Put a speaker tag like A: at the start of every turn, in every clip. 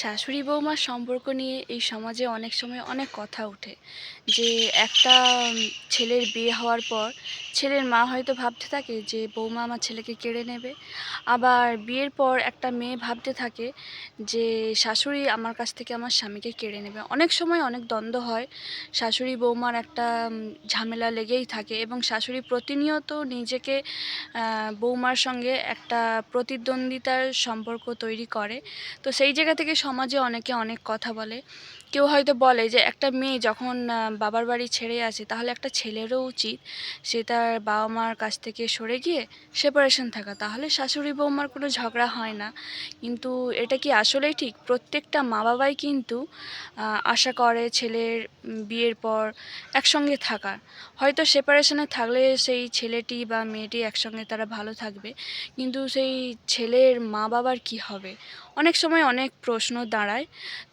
A: শাশুড়ি বৌমার সম্পর্ক নিয়ে এই সমাজে অনেক সময় অনেক কথা ওঠে যে একটা ছেলের বিয়ে হওয়ার পর ছেলের মা হয়তো ভাবতে থাকে যে বৌমা আমার ছেলেকে কেড়ে নেবে। আবার বিয়ের পর একটা মেয়ে ভাবতে থাকে যে শাশুড়ি আমার কাছ থেকে আমার স্বামীকে কেড়ে নেবে। অনেক সময় অনেক দ্বন্দ্ব হয়, শাশুড়ি বৌমার একটা ঝামেলা লেগেই থাকে এবং শাশুড়ি প্রতিনিয়ত নিজেকে বৌমার সঙ্গে একটা প্রতিদ্বন্দ্বিতার সম্পর্ক তৈরি করে। তো সেই জায়গা থেকে সমাজে অনেকে অনেক কথা বলে। কেউ হয়তো বলে যে একটা মেয়ে যখন বাবার বাড়ি ছেড়ে আসে তাহলে একটা ছেলেরও উচিত সে তার বাবা মার কাছ থেকে সরে গিয়ে সেপারেশন থাকা, তাহলে শাশুড়ি বৌমার কোনো ঝগড়া হয় না। কিন্তু এটা কি আসলেই ঠিক? প্রত্যেকটা মা বাবাই কিন্তু আশা করে ছেলের বিয়ের পর একসঙ্গে থাকার। হয়তো সেপারেশনে থাকলে সেই ছেলেটি বা মেয়েটি একসঙ্গে তারা ভালো থাকবে, কিন্তু সেই ছেলের মা বাবার কি হবে? অনেক সময় অনেক প্রশ্ন দাঁড়ায়।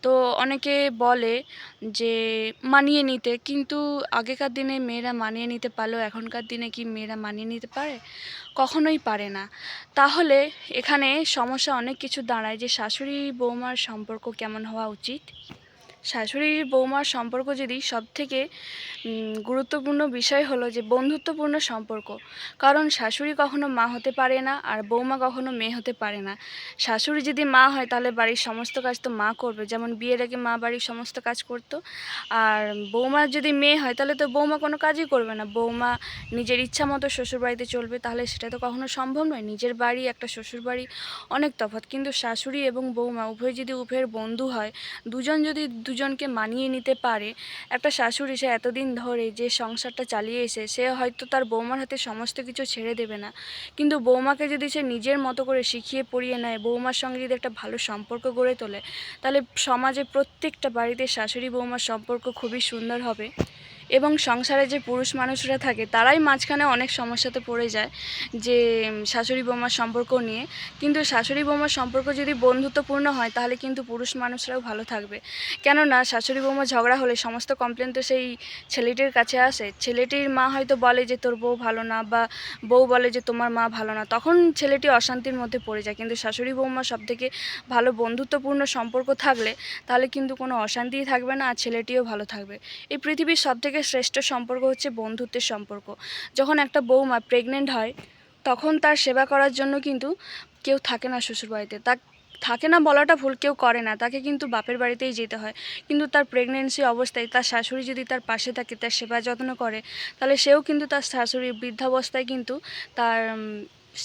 A: তো অনেকে বলে যে মানিয়ে নিতে, কিন্তু আগেকার দিনে মেয়েরা মানিয়ে নিতে পারলেও এখনকার দিনে কি মেয়েরা মানিয়ে নিতে পারে? কখনোই পারে না। তাহলে এখানে সমস্যা অনেক কিছু দাঁড়ায় যে শাশুড়ি বৌমার সম্পর্ক কেমন হওয়া উচিত। শাশুড়ি বৌমার সম্পর্ক যদি সবথেকে গুরুত্বপূর্ণ বিষয় হলো যে বন্ধুত্বপূর্ণ সম্পর্ক। কারণ শাশুড়ি কখনো মা হতে পারে না আর বৌমা কখনো মেয়ে হতে পারে না। শাশুড়ি যদি মা হয় তাহলে বাড়ির সমস্ত কাজ তো মা করবে, যেমন বিয়ের আগে মা বাড়ির সমস্ত কাজ করতো। আর বৌমা যদি মেয়ে হয় তাহলে তো বৌমা কোনো কাজই করবে না, বৌমা নিজের ইচ্ছা মতো শ্বশুরবাড়িতে চলবে। তাহলে সেটা তো কখনো সম্ভব নয়। নিজের বাড়ি একটা শ্বশুরবাড়ি অনেক তফাৎ। কিন্তু শাশুড়ি এবং বৌমা উভয় যদি উভয়ের বন্ধু হয়, দুজন যদি দুজনকে মানিয়ে নিতে পারে, একটা শাশুড়ি সে এতদিন ধরে যে সংসারটা চালিয়ে এসে সে হয়তো তার বৌমার হাতে সমস্ত কিছু ছেড়ে দেবে না, কিন্তু বৌমাকে যদি সে নিজের মতো করে শিখিয়ে পড়িয়ে নেয়, বৌমার সঙ্গে যদি একটা ভালো সম্পর্ক গড়ে তোলে, তাহলে সমাজে প্রত্যেকটা বাড়িতে শাশুড়ি বৌমার সম্পর্ক খুবই সুন্দর হবে। এবং সংসারে যে পুরুষ মানুষরা থাকে তারাই মাঝখানে অনেক সমস্যাতে পড়ে যায় যে শাশুড়ি বৌমার সম্পর্ক নিয়ে। কিন্তু শাশুড়ি বৌমার সম্পর্ক যদি বন্ধুত্বপূর্ণ হয় তাহলে কিন্তু পুরুষ মানুষরাও ভালো থাকবে। কেননা শাশুড়ি বৌমা ঝগড়া হলে সমস্ত কমপ্লেন তো সেই ছেলেটির কাছে আসে। ছেলেটির মা হয়তো বলে যে তোর বউ ভালো না, বা বউ বলে যে তোমার মা ভালো না, তখন ছেলেটি অশান্তির মধ্যে পড়ে যায়। কিন্তু শাশুড়ি বৌমা সবথেকে ভালো বন্ধুত্বপূর্ণ সম্পর্ক থাকলে তাহলে কিন্তু কোনো অশান্তিই থাকবে না আর ছেলেটিও ভালো থাকবে। এই পৃথিবীর সবথেকে শ্রেষ্ঠ সম্পর্ক হচ্ছে বন্ধুত্বের সম্পর্ক। যখন একটা বৌমা প্রেগনেন্ট হয় তখন তার সেবা করার জন্য কিন্তু কেউ থাকে না শ্বশুরবাড়িতে। তা থাকে না বলাটা ভুল, কেউ করে না, তাকে কিন্তু বাপের বাড়িতেই যেতে হয়। কিন্তু তার প্রেগনেন্সি অবস্থায় তার শাশুড়ি যদি তার পাশে থাকে, তার সেবা যত্ন করে, তাহলে সেও কিন্তু তার শাশুড়ির বৃদ্ধাবস্থায় কিন্তু তার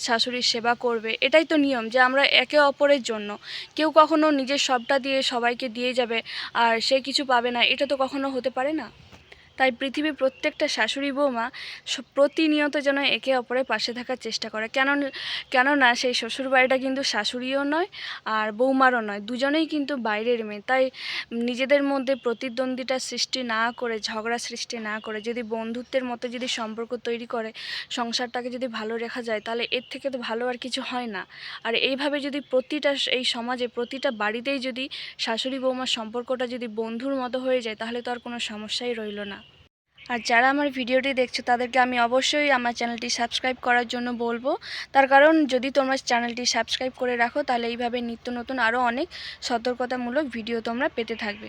A: শাশুড়ির সেবা করবে। এটাই তো নিয়ম যে আমরা একে অপরের জন্য। কেউ কখনো নিজের সবটা দিয়ে সবাইকে দিয়ে যাবে আর সে কিছু পাবে না, এটা তো কখনো হতে পারে না। তাই পৃথিবীর প্রত্যেকটা শাশুড়ি বৌমা প্রতিনিয়ত যেন একে অপরের পাশে থাকার চেষ্টা করে। কেননা সেই শ্বশুরবাড়িটা কিন্তু শাশুড়িও নয় আর বৌমারও নয়, দুজনেই কিন্তু বাইরের মেয়ে। তাই নিজেদের মধ্যে প্রতিদ্বন্দ্বিতা সৃষ্টি না করে, ঝগড়া সৃষ্টি না করে যদি বন্ধুত্বের মতো যদি সম্পর্ক তৈরি করে সংসারটাকে যদি ভালো রাখা যায়, তাহলে এর থেকে তো ভালো আর কিছু হয় না। আর এইভাবে যদি প্রতিটা এই সমাজে প্রতিটা বাড়িতেই যদি শাশুড়ি বৌমার সম্পর্কটা যদি বন্ধুর মতো হয়ে যায়, তাহলে তো আর কোনো সমস্যাই রইল না। আর যারা আমার ভিডিওটি দেখছো তাদেরকে আমি অবশ্যই আমার চ্যানেলটি সাবস্ক্রাইব করার জন্য বলবো। তার কারণ যদি তোমরা চ্যানেলটি সাবস্ক্রাইব করে রাখো তাহলে এইভাবে নিত্য নতুন আরও অনেক সতর্কতামূলক ভিডিও তোমরা পেতে থাকবে।